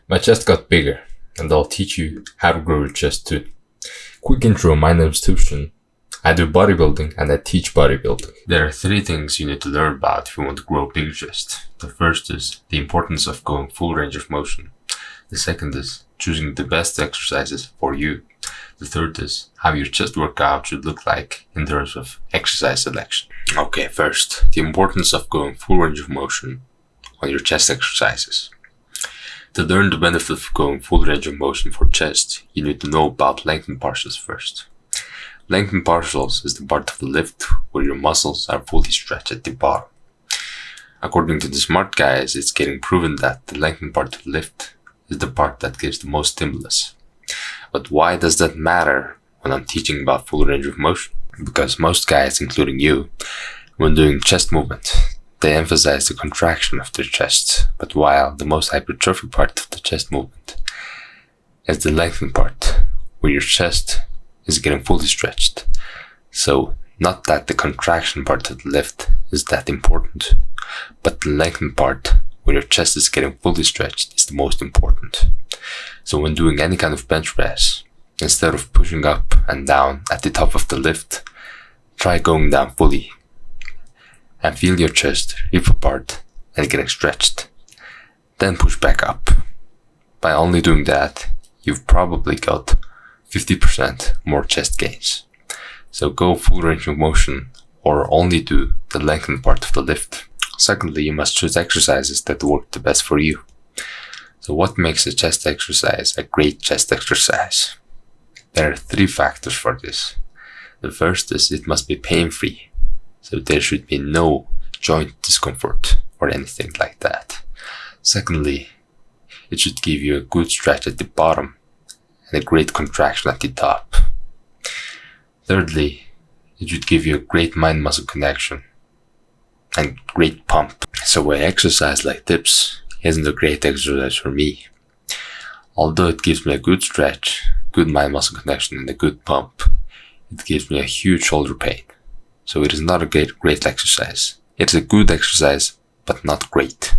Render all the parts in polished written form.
My chest got bigger, and I'll teach you how to grow your chest too. Quick intro, my name's Tushin. I do bodybuilding and I teach bodybuilding. There are 3 things you need to learn about if you want to grow a big chest. The first is the importance of going full range of motion. The second is choosing the best exercises for you. The third is how your chest workout should look like in terms of exercise selection. Okay, first, the importance of going full range of motion on your chest exercises. To learn the benefit of going full range of motion for chest, you need to know about lengthened partials first. Lengthened partials is the part of the lift where your muscles are fully stretched at the bottom. According to the smart guys, it's getting proven that the lengthened part of the lift is the part that gives the most stimulus. But why does that matter when I'm teaching about full range of motion? Because most guys, including you, when doing chest movement, they emphasize the contraction of their chest, but while the most hypertrophic part of the chest movement is the lengthened part, where your chest is getting fully stretched. So, not that the contraction part of the lift is that important, but the lengthened part, where your chest is getting fully stretched, is the most important. So when doing any kind of bench press, instead of pushing up and down at the top of the lift, try going down fully and feel your chest rip apart and getting stretched. Then push back up. By only doing that, you've probably got 50% more chest gains. So go full range of motion or only do the lengthened part of the lift. Secondly, you must choose exercises that work the best for you. So what makes a chest exercise a great chest exercise? There are 3 factors for this. The first is it must be pain-free. So there should be no joint discomfort or anything like that. Secondly, it should give you a good stretch at the bottom and a great contraction at the top. Thirdly, it should give you a great mind-muscle connection and great pump. So an exercise like dips isn't a great exercise for me. Although it gives me a good stretch, good mind-muscle connection and a good pump, it gives me a huge shoulder pain. So it is not a great exercise. It's a good exercise, but not great.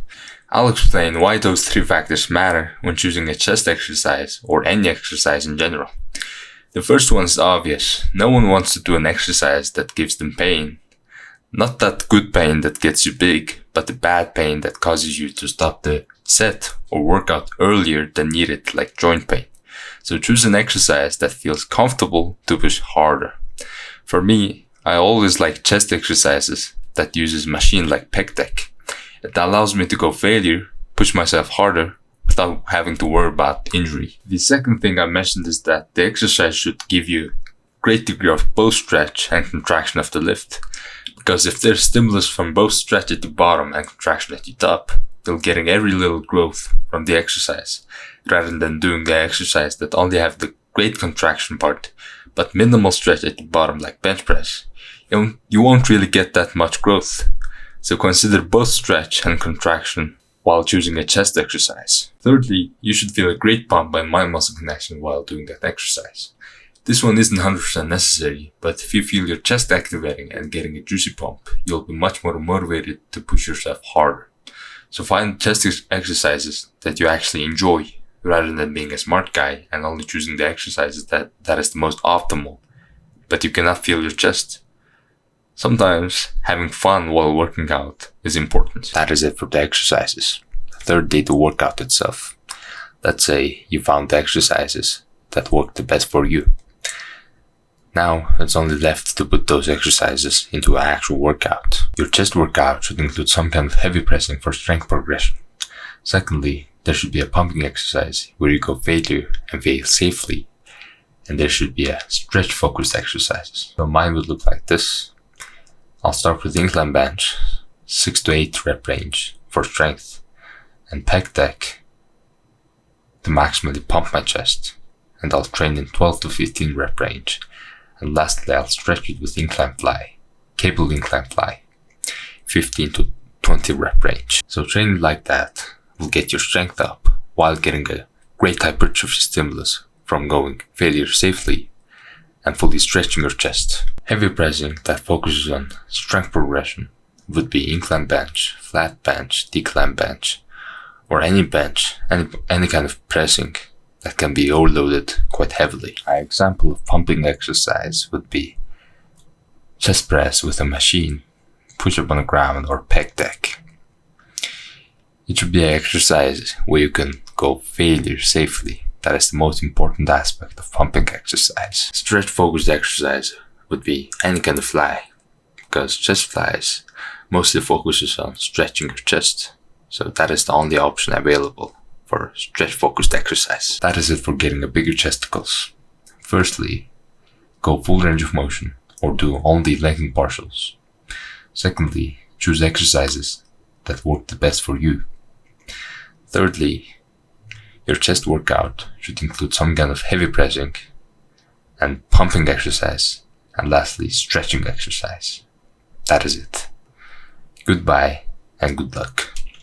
I'll explain why those 3 factors matter when choosing a chest exercise or any exercise in general. The first one is obvious. No one wants to do an exercise that gives them pain. Not that good pain that gets you big, but the bad pain that causes you to stop the set or workout earlier than needed, like joint pain. So choose an exercise that feels comfortable to push harder. For me, I always like chest exercises that uses machine like pec deck. It allows me to go failure, push myself harder, without having to worry about injury. The second thing I mentioned is that the exercise should give you great degree of both stretch and contraction of the lift. Because if there's stimulus from both stretch at the bottom and contraction at the top, you're getting every little growth from the exercise, rather than doing the exercise that only have the great contraction part, but minimal stretch at the bottom like bench press. You won't really get that much growth. So consider both stretch and contraction while choosing a chest exercise. Thirdly, you should feel a great pump and mind muscle connection while doing that exercise. This one isn't 100% necessary, but if you feel your chest activating and getting a juicy pump, you'll be much more motivated to push yourself harder. So find chest exercises that you actually enjoy, rather than being a smart guy and only choosing the exercises that is the most optimal, but you cannot feel your chest. Sometimes having fun while working out is important. That is it for the exercises. Thirdly, the workout itself. Let's say you found the exercises that work the best for you. Now it's only left to put those exercises into an actual workout. Your chest workout should include some kind of heavy pressing for strength progression. Secondly, there should be a pumping exercise where you go failure and fail safely. And there should be a stretch focused exercises. So mine would look like this. I'll start with incline bench, 6 to 8 rep range for strength, and pec deck to maximally pump my chest, and I'll train in 12 to 15 rep range, and lastly I'll stretch it with incline fly, cable incline fly, 15 to 20 rep range. So training like that will get your strength up while getting a great hypertrophy stimulus from going failure safely and fully stretching your chest. Heavy pressing that focuses on strength progression would be incline bench, flat bench, decline bench, or any bench, any kind of pressing that can be overloaded quite heavily. An example of pumping exercise would be chest press with a machine, push up on the ground, or pec deck. It should be an exercise where you can go failure safely. That is the most important aspect of pumping exercise. Stretch focused exercise would be any kind of fly, because chest flies mostly focuses on stretching your chest. So that is the only option available for stretch focused exercise. That is it for getting a bigger chesticles. Firstly, go full range of motion or do only lengthening partials. Secondly, choose exercises that work the best for you. Thirdly, your chest workout should include some kind of heavy pressing and pumping exercise. And lastly, stretching exercise. That is it. Goodbye and good luck.